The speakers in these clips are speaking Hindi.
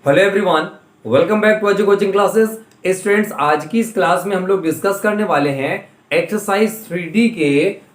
Hello everyone, welcome back to Ajay coaching classes. Students, आज की इस क्लास में हम लोग डिस्कस करने वाले हैं एक्सरसाइज 3D के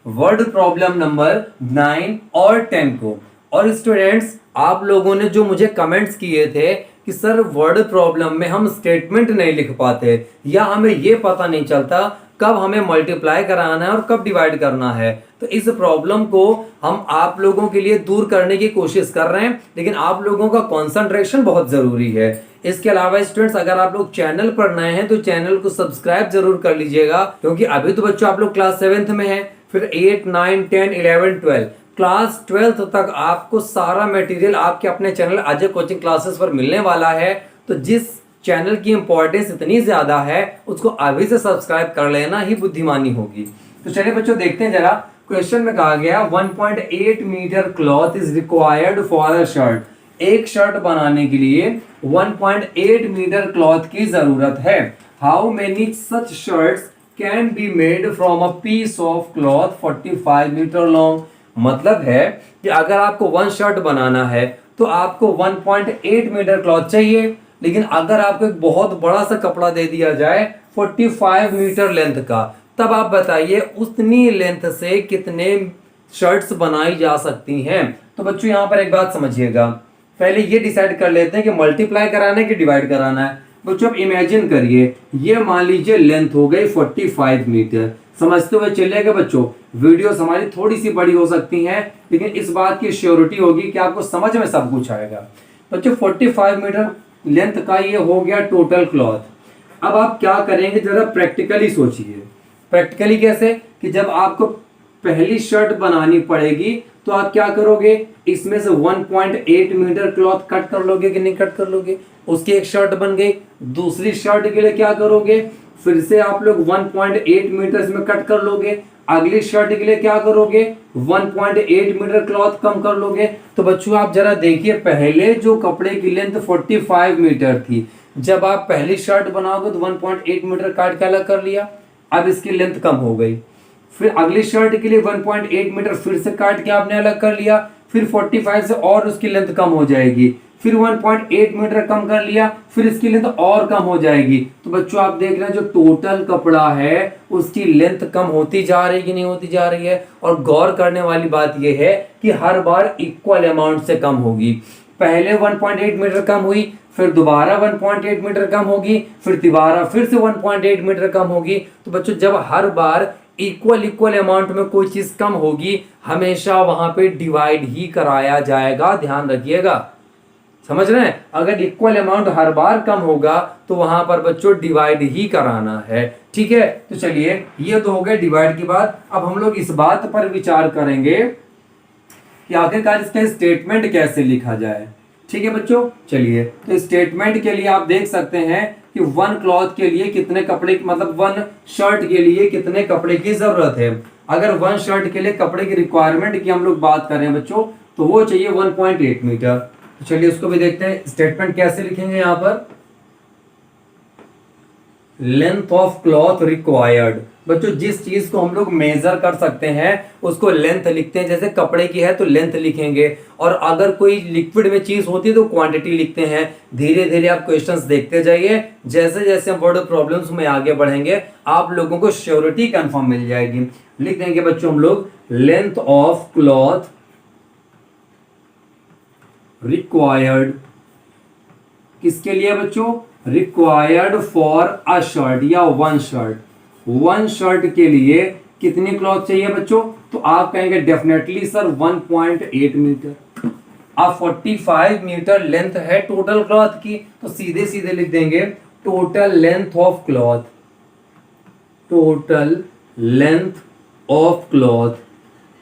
वर्ड प्रॉब्लम नंबर 9 और 10 को। और स्टूडेंट्स, आप लोगों ने जो मुझे कमेंट्स किए थे कि सर वर्ड प्रॉब्लम में हम स्टेटमेंट नहीं लिख पाते या हमें ये पता नहीं चलता कब हमें मल्टीप्लाई कराना है और कब डिवाइड करना है, तो इस प्रॉब्लम को हम आप लोगों के लिए दूर करने की कोशिश कर रहे हैं, लेकिन आप लोगों का कंसंट्रेशन बहुत जरूरी है। इसके अलावा स्टूडेंट्स, अगर आप लोग चैनल पर नए हैं तो चैनल को सब्सक्राइब जरूर कर लीजिएगा, क्योंकि अभी तो बच्चों आप लोग क्लास 7th में हैं, फिर 8, 9, 10, 11, 12 क्लास 12th तक आपको सारा मटेरियल आपके अपने चैनल अजय कोचिंग क्लासेस पर मिलने वाला है। तो जिस चैनल की इंपॉर्टेंस इतनी ज्यादा है उसको अभी से सब्सक्राइब कर लेना ही बुद्धिमानी होगी। तो चलिए बच्चों, देखते हैं जरा। क्वेश्चन में कहा गया 1.8 meter cloth is required for a shirt. एक शर्ट बनाने के लिए 1.8 मीटर क्लॉथ की जरूरत है। How many such shirts can be made from a piece of cloth 45 meter long. मतलब है कि अगर आपको वन शर्ट बनाना है तो आपको 1.8 मीटर क्लॉथ चाहिए, लेकिन अगर आपको एक बहुत बड़ा सा कपड़ा दे दिया जाए 45 मीटर लेंथ का, तब आप बताइए उतनी लेंथ से कितने शर्ट्स बनाई जा सकती हैं। तो बच्चों यहाँ पर एक बात समझिएगा, पहले ये डिसाइड कर लेते हैं कि मल्टीप्लाई कराना है कि डिवाइड कराना है। बच्चों आप इमेजिन करिए, ये मान लीजिए लेंथ हो गई 45 मीटर। समझते हुए चलिएगा बच्चों, वीडियोस हमारी थोड़ी सी बड़ी हो सकती हैं, लेकिन इस बात की श्योरिटी होगी कि आपको समझ में सब कुछ आएगा। बच्चों 45 मीटर लेंथ का ये हो गया टोटल क्लॉथ। अब आप क्या करेंगे, जरा प्रैक्टिकली सोचिए। प्रैक्टिकली कैसे कि जब आपको पहली शर्ट बनानी पड़ेगी तो आप क्या करोगे, इसमें से 1.8 मीटर क्लॉथ कट कर लोगे कि नहीं कट कर लोगे। उसकी एक शर्ट बन गई। दूसरी शर्ट के लिए क्या करोगे, फिर से आप लोग 1.8 मीटर इसमें कट कर लोगे। अगली शर्ट के लिए क्या करोगे, 1.8 मीटर क्लॉथ कम कर लोगे। तो बच्चों आप जरा देखिए, पहले जो कपड़े की लेंथ 45 मीटर थी, जब आप पहली शर्ट बनाओगे तो 1.8 मीटर काट के अलग कर लिया, अब इसकी लेंथ कम हो गई। फिर अगली शर्ट के लिए 1.8 मीटर फिर से काट के आपने अलग कर लिया, फिर 45 से और उसकी लेंथ कम हो जाएगी, फिर 1.8 मीटर कम कर लिया, फिर इसकी लेंथ और कम हो जाएगी। तो बच्चों आप देख रहे हैं जो टोटल कपड़ा है उसकी लेंथ कम होती जा रही है कि नहीं होती जा रही है। और गौर करने वाली बात यह है कि हर बार इक्वल अमाउंट से कम होगी। पहले 1.8 मीटर कम हुई, फिर दोबारा 1.8 मीटर कम होगी, फिर दोबारा फिर से 1.8 मीटर कम होगी। तो बच्चों जब हर बार इक्वल अमाउंट में कोई चीज कम होगी, हमेशा वहां पे डिवाइड ही कराया जाएगा, ध्यान रखिएगा। समझ रहे हैं, अगर इक्वल अमाउंट हर बार कम होगा तो वहां पर बच्चों डिवाइड ही कराना है। ठीक है, तो चलिए ये तो हो गया डिवाइड की बात। अब हम लोग इस बात पर विचार करेंगे कि आखिरकार इसका स्टेटमेंट कैसे लिखा जाए। ठीक है बच्चों, चलिए तो स्टेटमेंट के लिए आप देख सकते हैं कि वन क्लॉथ के लिए कितने कपड़े, मतलब वन शर्ट के लिए कितने कपड़े की जरूरत है। अगर वन शर्ट के लिए कपड़े की रिक्वायरमेंट की हम लोग बात करें बच्चों, तो वो चाहिए 1.8 मीटर। तो चलिए उसको भी देखते हैं, स्टेटमेंट कैसे लिखेंगे। यहां पर लेंथ ऑफ क्लॉथ रिक्वायर्ड। बच्चों जिस चीज को हम लोग मेजर कर सकते हैं उसको लेंथ लिखते हैं। जैसे कपड़े की है तो लेंथ लिखेंगे, और अगर कोई लिक्विड में चीज होती है तो क्वांटिटी लिखते हैं। धीरे धीरे आप क्वेश्चंस देखते जाइए, जैसे जैसे हम वर्ड प्रॉब्लम्स में आगे बढ़ेंगे आप लोगों को श्योरिटी कंफर्म मिल जाएगी। लिख देंगे बच्चों हम लोग लेंथ ऑफ क्लॉथ रिक्वायर्ड। किसके लिए बच्चों, रिक्वायर्ड फॉर अ शर्ट या वन शर्ट। वन शर्ट के लिए कितनी क्लॉथ चाहिए बच्चों, तो आप कहेंगे डेफिनेटली सर 1.8 मीटर। अब 45 मीटर लेंथ है टोटल क्लॉथ की, तो सीधे सीधे लिख देंगे total length of cloth. Total length of cloth,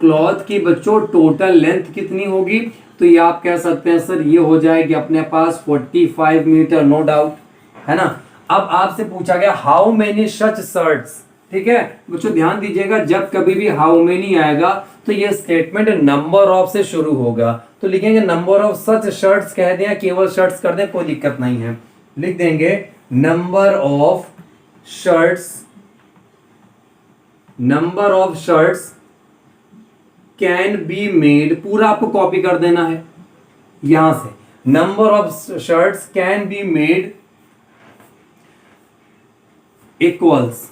cloth की बच्चों टोटल लेंथ कितनी होगी, तो ये आप कह सकते हैं सर ये हो जाएगी अपने पास 45 मीटर, नो डाउट, है ना। अब आपसे पूछा गया हाउ मेनी सच शर्ट्स। ठीक है बच्चों, ध्यान दीजिएगा, जब कभी भी हाउ मेनी आएगा तो ये स्टेटमेंट नंबर ऑफ से शुरू होगा। तो लिखेंगे नंबर ऑफ सच शर्ट्स कह दें, केवल शर्ट्स कर दें, कोई दिक्कत नहीं है। लिख देंगे number of shirts, number of shirts can be made. पूरा आपको कॉपी कर देना है यहां से। Number of shirts can be made equals.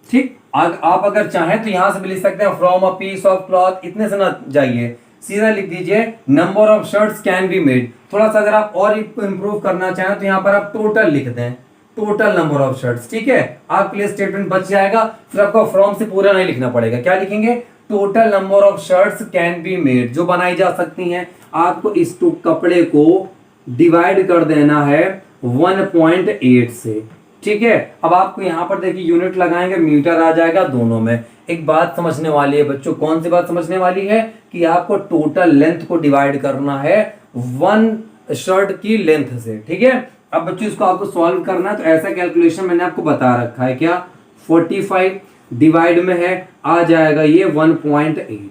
ठीक, आप अगर चाहें तो यहां से भी लिख सकते हैं from a piece of cloth, इतने से ना जाइए, सीधा लिख दीजिए number of shirts can be made. थोड़ा सा अगर आप और इंप्रूव करना चाहें तो यहां पर आप टोटल लिख दें, टोटल नंबर ऑफ शर्ट्स। ठीक है, आपके लिए स्टेटमेंट बच जाएगा, फिर आपको फ्रॉम से पूरा नहीं लिखना पड़ेगा। क्या लिखेंगे? Total number of shirts can be made, जो बनाई जा सकती हैं। आपको इस कपड़े को डिवाइड कर देना है 1.8 से। ठीक है, अब आपको यहां पर देखिए यूनिट लगाएंगे, मीटर आ जाएगा दोनों में। एक बात समझने वाली है बच्चों, कौन सी बात समझने वाली है? कि आपको टोटल लेंथ को डिवाइड करना है 1 शर्ट की लेंथ से। ठीक है, अब बच्चों इसको आपको सॉल्व करना है, तो ऐसा कैलकुलेशन मैंने आपको बता रखा है। क्या? 45 डिवाइड में है, आ जाएगा ये 1.8।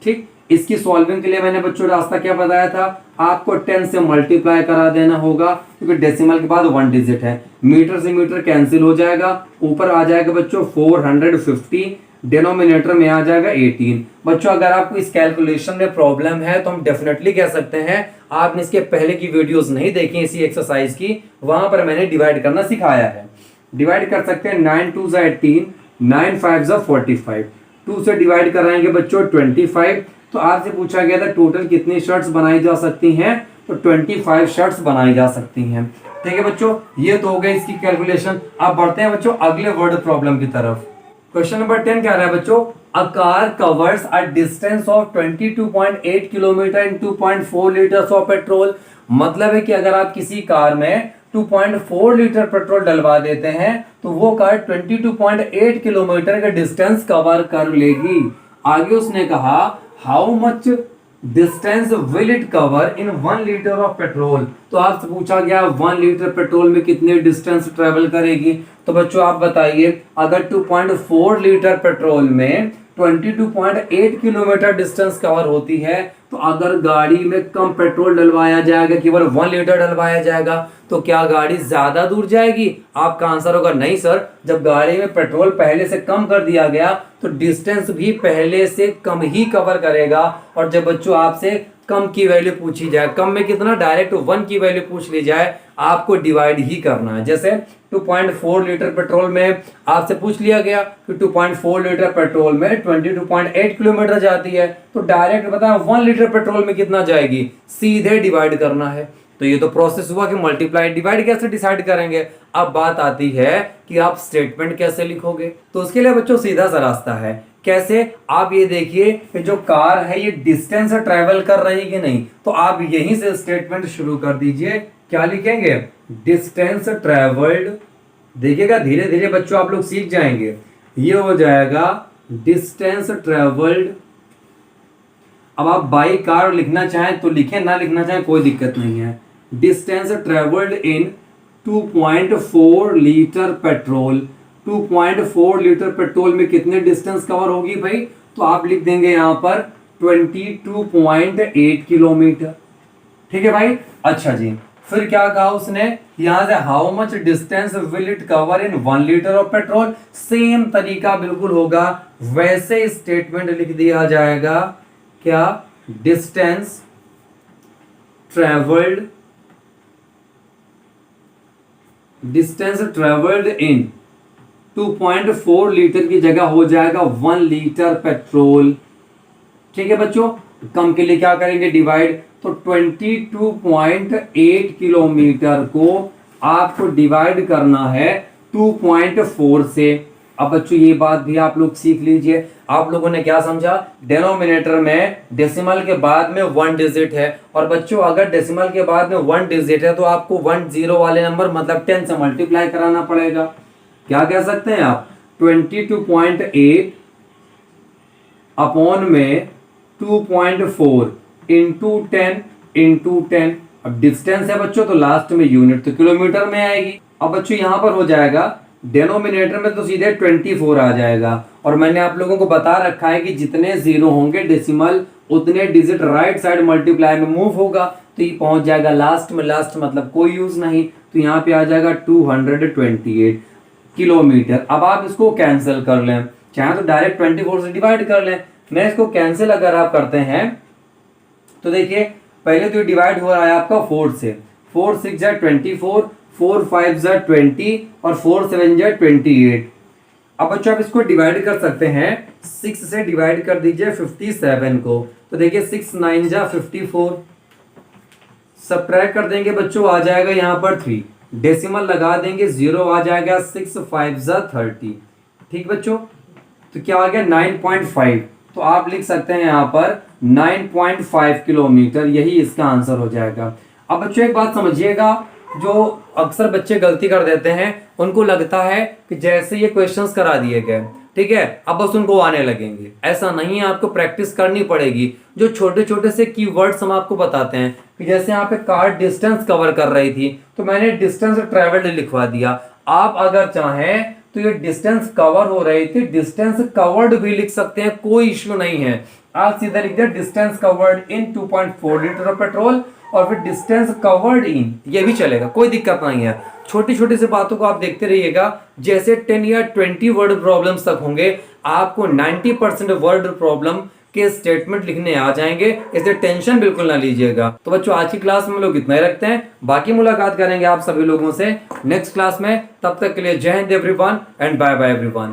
ठीक, इसकी सॉल्विंग के लिए मैंने बच्चों रास्ता क्या बताया था? आपको 10 से मल्टीप्लाई करा देना होगा, क्योंकि डेसिमल के बाद 1 डिजिट है। मीटर से मीटर कैंसिल हो जाएगा, ऊपर आ जाएगा बच्चों 450, डिनोमिनेटर में आ जाएगा 18। बच्चों अगर आपको इस कैलकुलेशन में प्रॉब्लम है तो हम डेफिनेटली कह सकते हैं, आपने इसके पहले की वीडियोस नहीं देखी इसी एक्सरसाइज की, वहां पर मैंने डिवाइड करना सिखाया है। डिवाइड कर सकते हैं 9 2 18, 9 5 45, 2 से डिवाइड कराएंगे बच्चों 25। तो आपसे पूछा गया था टोटल कितनी शर्ट्स बनाई जा सकती हैं, तो 25 शर्ट्स बनाई जा सकती हैं। ठीक है बच्चों, ये तो हो गई इसकी कैलकुलेशन। अब बढ़ते हैं बच्चों अगले वर्ड प्रॉब्लम की तरफ। क्वेश्चन नंबर 10 क्या रहा है बच्चों? A car covers a distance of 22.8 kilometre in 2.4 litres of petrol. मतलब है कि अगर आप किसी कार में 2.4 लीटर पेट्रोल डलवा देते हैं तो वो कार 22.8 किलोमीटर का डिस्टेंस कवर कर लेगी। आगे उसने कहा how much distance will it cover in 1 litre of petrol. तो आपसे पूछा गया 1 लीटर पेट्रोल में कितने डिस्टेंस ट्रेवल करेगी। तो बच्चों आप बताइए, अगर 2.4 लीटर पेट्रोल में 22.8 किलोमीटर डिस्टेंस कवर होती है, तो अगर गाड़ी में कम पेट्रोल डलवाया जाएगा, केवल 1 लीटर डलवाया जाएगा, तो क्या गाड़ी ज्यादा दूर जाएगी? आपका आंसर होगा नहीं सर, जब गाड़ी में पेट्रोल पहले से कम कर दिया गया तो डिस्टेंस भी पहले से कम ही कवर करेगा। और जब बच्चों आपसे कम की वैल्यू पूछी जाए, कम में कितना, डायरेक्ट 1 की वैल्यू पूछ ली जाए, आपको डिवाइड ही करना है। जैसे 2.4 लीटर पेट्रोल में आपसे पूछ लिया गया कि 2.4 लीटर पेट्रोल में 22.8 किलोमीटर जाती है, तो डायरेक्ट बताया 1 लीटर पेट्रोल में कितना जाएगी, सीधे डिवाइड करना है। तो ये तो प्रोसेस हुआ कि मल्टीप्लाई डिवाइड कैसे डिसाइड करेंगे। अब बात आती है कि आप स्टेटमेंट कैसे लिखोगे। तो उसके लिए बच्चों सीधा सा रास्ता है। कैसे? आप ये देखिए कि जो कार है ये डिस्टेंस ट्रेवल कर रही है कि नहीं, तो आप यहीं से स्टेटमेंट शुरू कर दीजिए। क्या लिखेंगे? Distance travelled. देखिएगा धीरे धीरे बच्चों आप लोग सीख जाएंगे। ये हो जाएगा डिस्टेंस ट्रेवल्ड। अब आप बाई कार लिखना चाहें तो लिखें, ना लिखना चाहें कोई दिक्कत नहीं है। Distance travelled in 2.4 litre petrol. 2.4 litre petrol में कितने डिस्टेंस कवर होगी भाई? तो आप लिख देंगे यहां पर 22.8 किलोमीटर। ठीक है भाई। अच्छा जी, फिर क्या कहा उसने यहां से, how much distance will it cover in 1 litre of petrol. Same तरीका बिल्कुल होगा, वैसे स्टेटमेंट लिख दिया जाएगा। क्या? Distance travelled, distance travelled in 2.4 litre की जगह हो जाएगा 1 लीटर पेट्रोल। ठीक है बच्चों, कम के लिए क्या करेंगे? डिवाइड। तो 22.8 किलोमीटर को आपको डिवाइड करना है 2.4 से। अब बच्चों ये बात भी आप लोग सीख लीजिए। आप लोगों ने क्या समझा? डेनोमिनेटर में डेसिमल के बाद में 1 डिजिट है, और बच्चों अगर डेसिमल के बाद में 1 डिजिट है तो आपको 10 वाले नंबर मतलब 10 से मल्टीप्लाई कराना पड़ेगा। क्या कह सकते हैं आप? 22.8 अपॉन में 2.4 इंटू 10 इंटू 10। अब डिस्टेंस है बच्चों तो लास्ट में यूनिट तो किलोमीटर में आएगी। अब बच्चों यहां पर हो जाएगा डेनोमिनेटर में तो सीधे 24 आ जाएगा, और मैंने आप लोगों को बता रखा है कि जितने जीरो होंगे डेसिमल उतने डिजिट राइट साइड मल्टीप्लाई में मूव होगा, तो ये पहुंच जाएगा लास्ट में। लास्ट मतलब कोई यूज नहीं, तो यहाँ पे आ जाएगा 228 किलोमीटर। अब आप इसको कैंसिल कर लें, चाहे तो डायरेक्ट 24 से डिवाइड कर लें। मैं इसको कैंसिल अगर आप करते हैं तो देखिए पहले तो डिवाइड हो रहा है आपका 4 से, 4 6 जा 24, 4 5 जा 20 और 4 7 जा 28। अब बच्चों आप इसको डिवाइड कर सकते हैं, 6 से डिवाइड कर दीजिए 57 को, तो देखिए 6 9 जा 54, सब्ट्रैक्ट कर देंगे बच्चों, आ जाएगा यहाँ पर 3, डेसिमल लगा देंगे 0, आ जाएगा 6 5 जा 30। ठीक बच्चों, तो क्या आ गया 9.5, तो आप लिख सकते हैं यहाँ पर 9.5 किलोमीटर, यही इसका आंसर हो जाएगा। अब बच्चों एक बात समझिएगा, जो अक्सर बच्चे गलती कर देते हैं, उनको लगता है कि जैसे ये क्वेश्चंस करा दिए गए, ठीक है, अब बस उनको आने लगेंगे। ऐसा नहीं है, आपको प्रैक्टिस करनी पड़ेगी। जो छोटे छोटे से कीवर्ड्स हम आपको बताते हैं, कि जैसे यहाँ पे कार डिस्टेंस कवर कर रही थी, तो मैंने डिस्टेंस ट्रेवल्ड लिखवा दिया। आप अगर चाहें तो ये डिस्टेंस कवर हो रही थी, डिस्टेंस कवर्ड भी लिख सकते हैं, कोई इश्यू नहीं है। आप सीधा लिख दिया distance covered in 2.4 litre of petrol, और फिर डिस्टेंस कवर्ड इन, ये भी चलेगा, कोई दिक्कत नहीं है। छोटी छोटी से बातों को आप देखते रहिएगा, जैसे 10 या 20 वर्ड प्रॉब्लम्स तक होंगे, आपको 90% वर्ड प्रॉब्लम के स्टेटमेंट लिखने आ जाएंगे, इसलिए टेंशन बिल्कुल ना लीजिएगा। तो बच्चों आज की क्लास में लोग इतना ही रखते हैं, बाकी मुलाकात करेंगे आप सभी लोगों से नेक्स्ट क्लास में। तब तक के लिए जय हिंद everyone and bye bye everyone.